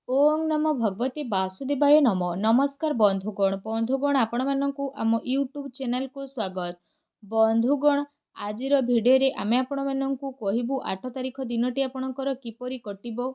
ओं नमो भगवते वासुदेवाय नमः। नमस्कार बंधुगण आपण मानकु आम यूट्यूब चैनल को स्वागत। बंधुगण आजिर भिडियो आमे आपण मानकु कहिबु 8 तारिख दिनटी आपणकर किपरि कटिबो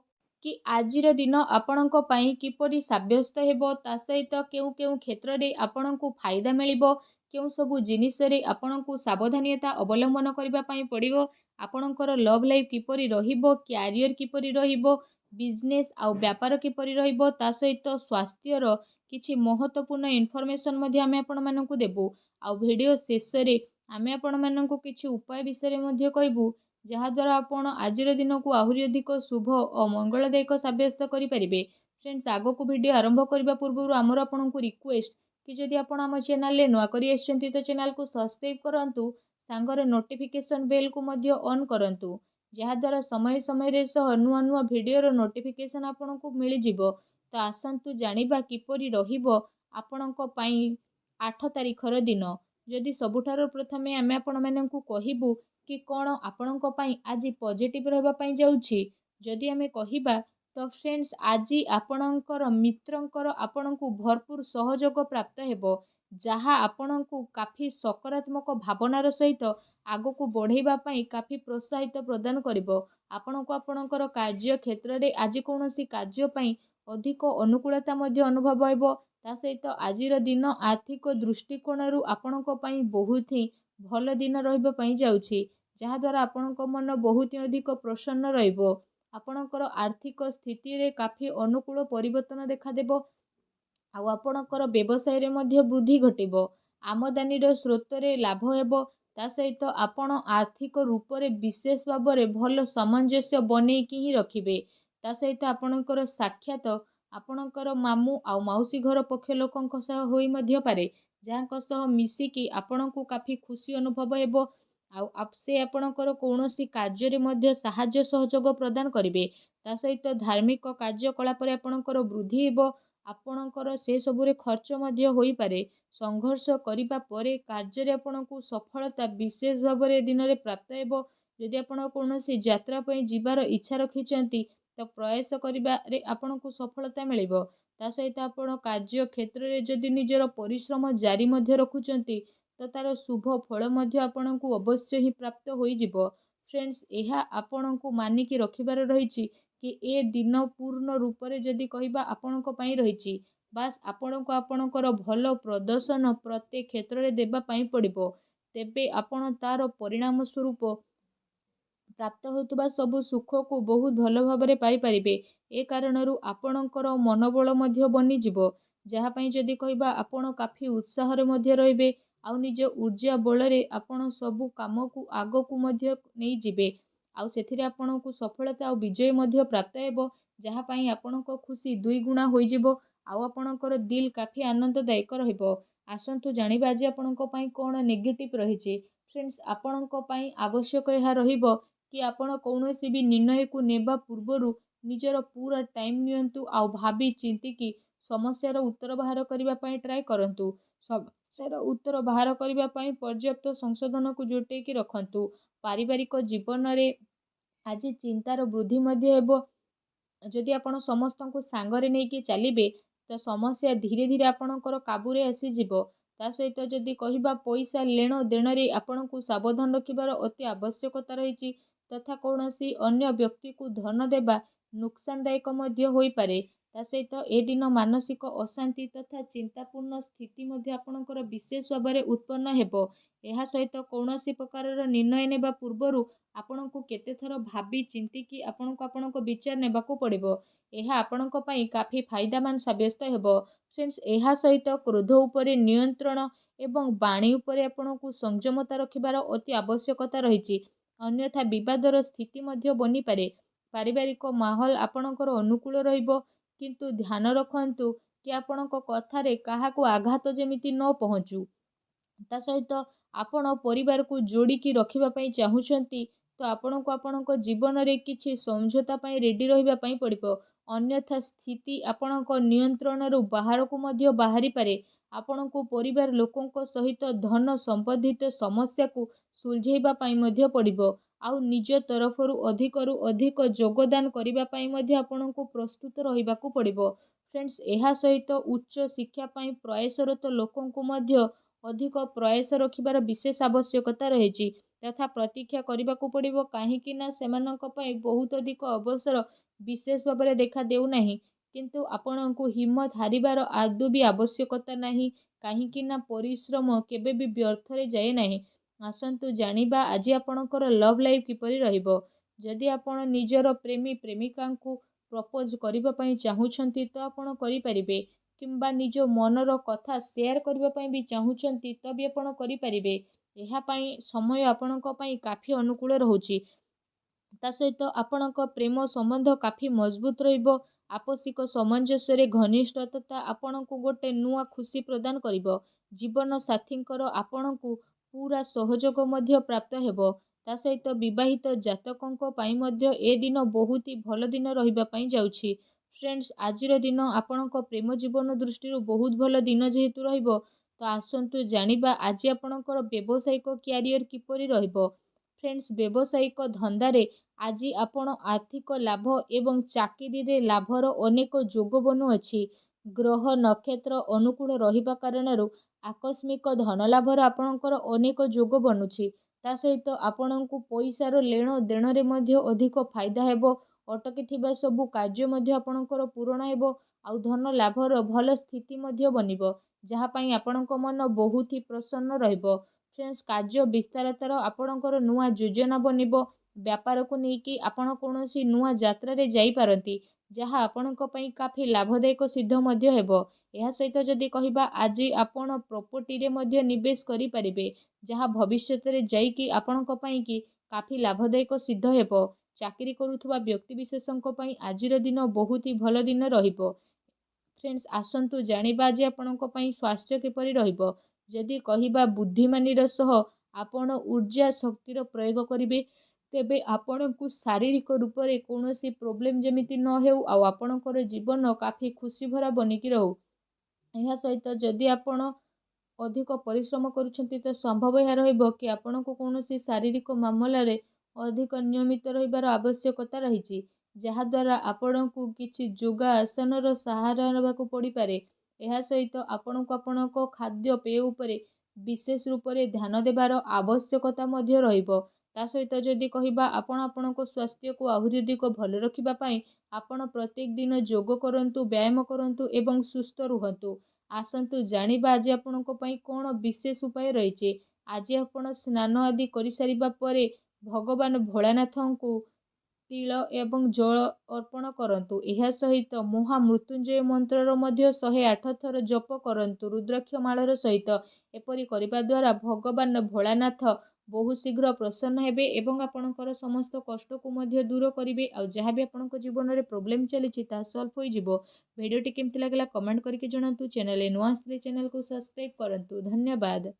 कि आजिर दिन आपणक पई किपरि साब्यस्त हेबो ता सहित केउ केउ क्षेत्र रे आपणकु फायदा मिलिबो केउ सबु जिनिस रे आपणकु सावधानता अवलंबन करबा पई पड़िबो आपणकर लव लाइफ किपरि रहिबो कैरियर किपरि रहिबो बिजनेस आउ व्यापार किपरि रहिबो ता सहित स्वास्थ्यर किछि महत्वपूर्ण इनफॉरमेशन मध्ये आमे आपण मानकु देबु आउ वीडियो शेष रे आमे आपण मानकु किछि उपाय विषय मध्ये कहबु जहा द्वारा आपण आजिर दिन को आहुरी अधिक शुभ और मंगलदायक साब्यस्त करि परिबे। फ्रेंड्स आगो को वीडियो आरंभ करबा पूर्व आमर आपनकु रिक्वेस्ट कि जदि आपण आम चैनल ले नुआ करि आछंती तो चैनल को सब्सक्राइब करंतु सांगरे नोटिफिकेशन बेल को मध्ये ऑन करंतु जहाद्वारा समय समय सह नुआ नुआ भिडियोर नोटिफिकेशन आपको मिल जिवो। तो आसंतु जानिबा किपरि रहिबो आपणक पई 8 तारिखर दिन। जदि सबुठारो प्रथमे आमे आपण माननकु कहिबु कि कोन आपणक पई आज पॉजिटिव रहबा पई जाउछि। जदि आमे कहिबा तो फ्रेंड्स आज आपणकर मित्रंकर आपणकु भरपूर सहयोग प्राप्त हेबो जहा आपणकु काफी सकारात्मक भावनार सहित आगो को बढ़ेबा पई काफी प्रोत्साहित प्रदान करिवो। आपणको आपणकर कार्य क्षेत्र रे आज कोनोसी कार्य पई अधिक अनुकूलता मध्ये अनुभव हेबो ता सहित आजिर दिन आर्थिक दृष्टिकोणरू आपणको पई बहुत ही भल दिन रहबा पई जाउछि जहा द्वारा आपणको मन बहुत ही अधिक प्रसन्न रहइबो। आपणकर आर्थिक स्थिति रे काफी अनुकूल परिवर्तन देखा देबो आउ आपणकर व्यवसाय रे मध्ये वृद्धि घटिबो आमदानी रो स्रोत रे लाभ हेबो ता सहित आपण आर्थिक रूप रे विशेष भाव रे भल सामंजस्य बनै कि ही रखिबे ता सहित आपणकर साक्षात आपणकर मामू आउ मौसी घर पक्ष लोकंक सह होई मध्ये पारे जांक सह मिसिकी आपणकु काफी खुशी अनुभव हेबो आउ आपसे आपणकर कोनोसी कार्य रे मध्ये सहाय्य सहयोग प्रदान करिवे ता सहित धार्मिक कार्यकलाप रे आपणकर वृद्धि हेबो आपणकर से सबुरे खर्च मध्ये होई पारे संघर्ष करिबा परे कार्य रे आपणकु सफलता विशेष भाव रे दिन रे प्राप्त हेबो। जदि आपण कोनोसी यात्रा पई जिबार इच्छा रखिचंती तो प्रयास करिबा रे आपणकु सफलता मिलिबो ता सहित आपण कार्य क्षेत्र रे जदि निजर परिश्रम जारी मध्ये रखुचंती तो तार शुभ फल मध्ये आपणकु अवश्य ही प्राप्त होई जिवो। फ्रेंड्स एहा आपणकु मानिकी रखिबार रहिछि कि ए दिन पूर्ण रूप रे जदि कहिबा आपणक पई रहिछि बास आपणको आपणकर भल प्रदर्शन प्रत्येक क्षेत्र रे देबा पई पड़िबो तेबे आपण तार परिणाम स्वरूप प्राप्त होतुबा सबु सुख को बहुत भल भाव पाई परिबे। ए कारणरू आपणकर मनोबल मध्ये बनी जिवो जहा पई जदि कहिबा आपण काफी उत्साह रे मध्ये रहिबे आउ निज ऊर्जा बल रे आपण सबु काम को आगो को मध्ये नै जिबे आउ सेथिरे आपणको सफलता आउ विजय मध्ये प्राप्त हेबो जहा पई आपणको खुशी दुई गुणा होई जिवो आउ आपणकर दिल काफी आनंददायक रहइबो। आसंतु जानिबा आज आपणको पई कोन नेगेटिव रहिछि। फ्रेंड्स आपणको पई आवश्यक एहा रहिबो कि आपण कौनसी भी निर्णय को नेबा पूर्वरु निजर पूरा टाइम नियंतु आउ भाबी चिंती की समस्यार उत्तर बाहर करबा पई ट्राई करंतु समस्यार उत्तर बाहर करबा पई पर्याप्त संशोधन को जोटे की रखंतु पारिवारिक जीवन रे आज चिंतार वृद्धि मध्ये हेबो जदि आपण समस्त को सांगरे नै कि चलिबे तो समस्या धीरे धीरे आपणकर काबू रे आसी जिवो ता सहित जदि कहिबा पैसा लेण देण रे आपणको सावधान रखिबार अति आवश्यकता रहिछि तथा कौनसी अन्य व्यक्ति को धन देबा नुकसानदायक मध्ये होई पारे ता सहित ए दिन मानसिक अशांति तथा चिंतापूर्ण स्थिति मध्ये आपणकर विशेष भाव रे उत्पन्न हेबो। एहा सहित कौनसी प्रकारर निर्णय नेबा पूर्वरु आपणको केते थर भाबी चिंती कि आपणको आपणको विचार नेबाको पड़िबो एहा आपणको पई काफी फायदामान साब्यस्त हेबो। फ्रेंड्स एहा सहित क्रोध उपरे नियंत्रण एवं वाणी उपरे आपणको संयमता रखिबार अति आवश्यकता रहिछि अन्यथा विवादर स्थिति मध्ये बनी पारे पारिवारिक माहौल आपणकर अनुकूल रहिबो किंतु ध्यान रखंतु कि आपणको कथारे काहाको आघात जेमिति न पहुंचू ता सहित आपण परिवार को जोड़ी की रखिबा पई चाहुचंती तो आपणको आपणको जीवन रे किछि समझौता पई रेडी रहिबा पई पड़िबो अन्यथा स्थिति आपणको नियंत्रण रु बाहर को मध्ये बाहरी पारे आपणको परिवार लोकंको सहित धन संबंधित समस्या को सुलझेबा पई मध्ये पड़िबो ଆଉ ନିଜ ତରଫରୁ ଅଧିକରୁ ଅଧିକ ଯୋଗଦାନ କରିବା ପାଇଁ ମଧ୍ୟ ଆପଣଙ୍କୁ ପ୍ରସ୍ତୁତ ରହିବାକୁ ପଡ଼ିବ। ଫ୍ରେଣ୍ଡସ୍, ଏହା ସହିତ ଉଚ୍ଚ ଶିକ୍ଷା ପାଇଁ ପ୍ରୟାସରତ ଲୋକଙ୍କୁ ମଧ୍ୟ ଅଧିକ ପ୍ରୟାସ ରଖିବାର ବିଶେଷ ଆବଶ୍ୟକତା ରହିଛି ତଥା ପ୍ରତୀକ୍ଷା କରିବାକୁ ପଡ଼ିବ, କାହିଁକି ନା ସେମାନଙ୍କ ପାଇଁ ବହୁତ ଅଧିକ ଅବସର ବିଶେଷ ଭାବରେ ଦେଖା ଦେଉନାହିଁ। କିନ୍ତୁ ଆପଣଙ୍କୁ ହିମ୍ମତ ହାରିବାର ଆଦୌ ବି ଆବଶ୍ୟକତା ନାହିଁ, କାହିଁକି ନା ପରିଶ୍ରମ କେବେ ବି ବ୍ୟର୍ଥରେ ଯାଏ ନାହିଁ। ଆସନ୍ତୁ ଜାଣିବା ଆଜି ଆପଣଙ୍କର ଲଭ୍ ଲାଇଫ୍ କିପରି ରହିବ। ଯଦି ଆପଣ ନିଜର ପ୍ରେମୀ ପ୍ରେମିକାଙ୍କୁ ପ୍ରପୋଜ କରିବା ପାଇଁ ଚାହୁଁଛନ୍ତି ତ ଆପଣ କରିପାରିବେ, କିମ୍ବା ନିଜ ମନର କଥା ସେୟାର କରିବା ପାଇଁ ବି ଚାହୁଁଛନ୍ତି ତ ବି ଆପଣ କରିପାରିବେ। ଏହା ପାଇଁ ସମୟ ଆପଣଙ୍କ ପାଇଁ କାଫି ଅନୁକୂଳ ରହୁଛି। ତା ସହିତ ଆପଣଙ୍କ ପ୍ରେମ ସମ୍ବନ୍ଧ କାଫି ମଜବୁତ ରହିବ। ଆପୋଷିକ ସାମଞ୍ଜସ୍ୟରେ ଘନିଷ୍ଠତା ଆପଣଙ୍କୁ ଗୋଟେ ନୂଆ ଖୁସି ପ୍ରଦାନ କରିବ। ଜୀବନ ସାଥୀଙ୍କର ଆପଣଙ୍କୁ ପୁରା ସହଯୋଗ ମଧ୍ୟ ପ୍ରାପ୍ତ ହେବ। ତା ସହିତ ବିବାହିତ ଜାତକଙ୍କ ପାଇଁ ମଧ୍ୟ ଏ ଦିନ ବହୁତ ଭଲ ଦିନ ରହିବା ପାଇଁ ଯାଉଛି। ଫ୍ରେଣ୍ଡସ୍, ଆଜିର ଦିନ ଆପଣଙ୍କ ପ୍ରେମ ଜୀବନ ଦୃଷ୍ଟିରୁ ବହୁତ ଭଲ ଦିନ ଯେହେତୁ ରହିବ, ତ ଆସନ୍ତୁ ଜାଣିବା ଆଜି ଆପଣଙ୍କର ବ୍ୟବସାୟିକ କ୍ୟାରିୟର କିପରି ରହିବ। ଫ୍ରେଣ୍ଡସ୍, ବ୍ୟବସାୟିକ ଧନ୍ଦାରେ ଆଜି ଆପଣ ଆର୍ଥିକ ଲାଭ ଏବଂ ଚାକିରିରେ ଲାଭର ଅନେକ ଯୋଗ ବନୁଅଛି। ଗ୍ରହ ନକ୍ଷତ୍ର ଅନୁକୂଳ ରହିବା କାରଣରୁ ଆକସ୍ମିକ ଧନ ଲାଭର ଆପଣଙ୍କର ଅନେକ ଯୋଗ ବନୁଛି। ତା ସହିତ ଆପଣଙ୍କୁ ପଇସାର ଲେଣ ଦେଣରେ ମଧ୍ୟ ଅଧିକ ଫାଇଦା ହେବ। ଅଟକିଥିବା ସବୁ କାର୍ଯ୍ୟ ମଧ୍ୟ ଆପଣଙ୍କର ପୂରଣ ହେବ। ଆଉ ଧନ ଲାଭର ଭଲ ସ୍ଥିତି ମଧ୍ୟ ବନିବ, ଯାହା ପାଇଁ ଆପଣଙ୍କ ମନ ବହୁତ ହି ପ୍ରସନ୍ନ ରହିବ। ଫ୍ରେଣ୍ଡସ୍, କାର୍ଯ୍ୟ ବିସ୍ତାରତାର ଆପଣଙ୍କର ନୂଆ ଯୋଜନା ବନିବ। ବ୍ୟାପାରକୁ ନେଇକି ଆପଣ କୌଣସି ନୂଆ ଯାତ୍ରାରେ ଯାଇପାରନ୍ତି, ଯାହା ଆପଣଙ୍କ ପାଇଁ କାଫି ଲାଭଦାୟକ ସିଦ୍ଧ ମଧ୍ୟ ହେବ। ଏହା ସହିତ ଯଦି କହିବା, ଆଜି ଆପଣ ପ୍ରପର୍ଟିରେ ମଧ୍ୟ ନିବେଶ କରିପାରିବେ, ଯାହା ଭବିଷ୍ୟତରେ ଯାଇକି ଆପଣଙ୍କ ପାଇଁ କି କାଫି ଲାଭଦାୟକ ସିଦ୍ଧ ହେବ। ଚାକିରି କରୁଥିବା ବ୍ୟକ୍ତିବିଶେଷଙ୍କ ପାଇଁ ଆଜିର ଦିନ ବହୁତ ହି ଭଲ ଦିନ ରହିବ। ଫ୍ରେଣ୍ଡସ୍, ଆସନ୍ତୁ ଜାଣିବା ଆଜି ଆପଣଙ୍କ ପାଇଁ ସ୍ୱାସ୍ଥ୍ୟ କିପରି ରହିବ। ଯଦି କହିବା ବୁଦ୍ଧିମାନିର ସହ ଆପଣ ଊର୍ଜା ଶକ୍ତିର ପ୍ରୟୋଗ କରିବେ, ତେବେ ଆପଣଙ୍କୁ ଶାରୀରିକ ରୂପରେ କୌଣସି ପ୍ରୋବ୍ଲେମ୍ ଯେମିତି ନ ହେଉ, ଆଉ ଆପଣଙ୍କର ଜୀବନ କାଫି ଖୁସି ଭରା ବନିକି ରହୁ। ଏହା ସହିତ ଯଦି ଆପଣ ଅଧିକ ପରିଶ୍ରମ କରୁଛନ୍ତି ତ ସମ୍ଭବ ଏହା ରହିବ କି ଆପଣଙ୍କୁ କୌଣସି ଶାରୀରିକ ମାମଲାରେ ଅଧିକ ନିୟମିତ ରହିବାର ଆବଶ୍ୟକତା ରହିଛି, ଯାହାଦ୍ୱାରା ଆପଣଙ୍କୁ କିଛି ଯୋଗାସନର ସାହାରା ନେବାକୁ ପଡ଼ିପାରେ। ଏହା ସହିତ ଆପଣଙ୍କୁ ଆପଣଙ୍କ ଖାଦ୍ୟପେୟ ଉପରେ ବିଶେଷ ରୂପରେ ଧ୍ୟାନ ଦେବାର ଆବଶ୍ୟକତା ମଧ୍ୟ ରହିବ। ତା ସହିତ ଯଦି କହିବା, ଆପଣ ଆପଣଙ୍କ ସ୍ୱାସ୍ଥ୍ୟକୁ ଆହୁରି ଅଧିକ ଭଲ ରଖିବା ପାଇଁ ଆପଣ ପ୍ରତ୍ୟେକ ଦିନ ଯୋଗ କରନ୍ତୁ, ବ୍ୟାୟାମ କରନ୍ତୁ ଏବଂ ସୁସ୍ଥ ରୁହନ୍ତୁ। ଆସନ୍ତୁ ଜାଣିବା ଆଜି ଆପଣଙ୍କ ପାଇଁ କ'ଣ ବିଶେଷ ଉପାୟ ରହିଛି। ଆଜି ଆପଣ ସ୍ନାନ ଆଦି କରିସାରିବା ପରେ ଭଗବାନ ଭୋଳାନାଥଙ୍କୁ ତିଳ ଏବଂ ଜଳ ଅର୍ପଣ କରନ୍ତୁ। ଏହା ସହିତ ମହାମୃତ୍ୟୁଞ୍ଜୟ ମନ୍ତ୍ରର ମଧ୍ୟ 108 ଥର ଜପ କରନ୍ତୁ ରୁଦ୍ରାକ୍ଷ ମାଳର ସହିତ। ଏପରି କରିବା ଦ୍ୱାରା ଭଗବାନ ଭୋଳାନାଥ ବହୁ ଶୀଘ୍ର ପ୍ରସନ୍ନ ହେବେ ଏବଂ ଆପଣଙ୍କର ସମସ୍ତ କଷ୍ଟକୁ ମଧ୍ୟ ଦୂର କରିବେ। ଆଉ ଯାହା ବି ଆପଣଙ୍କ ଜୀବନରେ ପ୍ରୋବ୍ଲେମ୍ ଚାଲିଛି ତାହା ସଲ୍ଭ ହୋଇଯିବ। ଭିଡ଼ିଓଟି କେମିତି ଲାଗିଲା କମେଣ୍ଟ କରିକି ଜଣାନ୍ତୁ। ଚ୍ୟାନେଲରେ ନୂଆ ଆସିଥିଲେ ଚ୍ୟାନେଲକୁ ସବସ୍କ୍ରାଇବ୍ କରନ୍ତୁ। ଧନ୍ୟବାଦ।